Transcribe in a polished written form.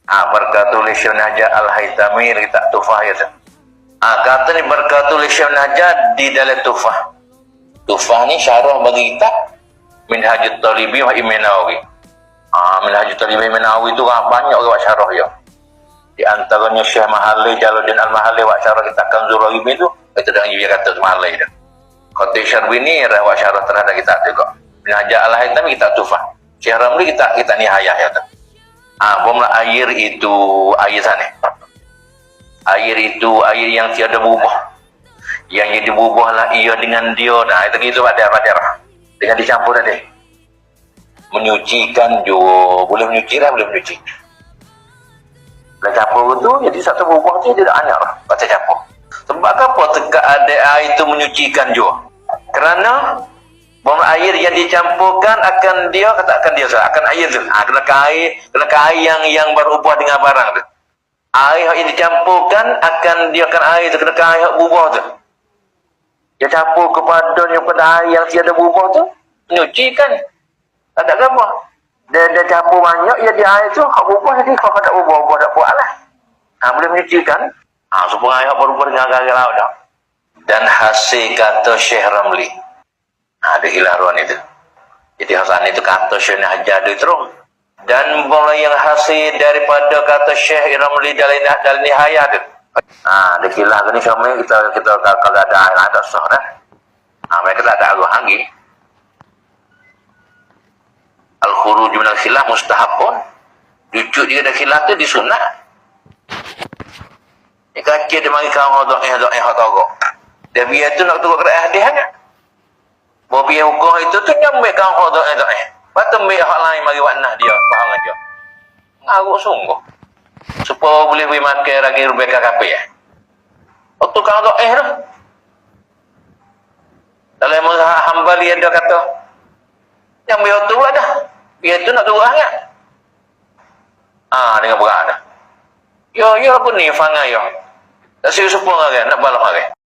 Barkatul Syekh Najat Al-Haytami kita tufah ya. Kata ni Barkatul Syekh Najat di dalam tufah. Tufah ni syarah bagi kita Minhajut Talibi wa Imam Nawawi. Minhajut Talibi Imam Nawawi tu banyak orang syarah ya. Di antaranya Syekh Mahali Jalaluddin Al-Mahali wa syarah kita Kanzul Raghib itu dengan dia kata Mahali dah. Khatib Syarbini wa syarah terhadap kita juga. Minhajut Al-Haytami kita tufah. Syekh Ramli kita nihayah ya. Bomlah air itu air sana. Air itu air yang tiada berubah. Yang jadi berubahlah ia dengan dia. Nah itu gitu pada dengan dicampur tadi. Menyucikan juga. Boleh menyuci lah, boleh menyuci. Bila campur itu jadi satu berubah tu tidak aneh lah. Baca campur. Sebab apa tegak ada air itu menyucikan juga? Kerana air yang dicampurkan akan dia katakan dia akan air tu. Kena air yang berubah dengan barang tu. Air yang dicampurkan akan dia akan air tu kena air yang berubah tu. Dia campur kepadanya pada air yang tiada berubah tu, menyucikan. Tak ada apa. Dia campur banyak ya di air tu hak berubah jadi hak tak berubah tak buatlah. Boleh menyucikan. Supaya air hak berubah dengan agak laut dah. Dan hasil kata Syekh Ramli. Ada ilaruan itu. Jadi Hasan itu kata Syekh Najat itu terus. Dan mulai yang hasil daripada kata Syekh Ramli dalam nihayah itu. Ada kilah ni kami kita kalau ada air ada sah dah. Mereka tak ada arwah lagi. Al-khuruj min al-khilaf mustahabun. Lucu dia ada khilaf tu disunat. Dia kacau dia mari kau hodok. Dia biar tu nak turut kerak hadis hanya. Bobi hukum itu tu nyambil kau hodok. Patut ambil hak lain mari warna dia faham aja. Ngaruk sungguh. Supaya boleh beri makan lagi Rebecca kape ya. Waktu kau hodok dah. Dalam mazhab Hambali ada kata yang biar tu ada. Biar tu nak turut sangat. Dengan berat dah. Ya pun ni fanga ya. Tak serius sepuluh hari nak balas hari.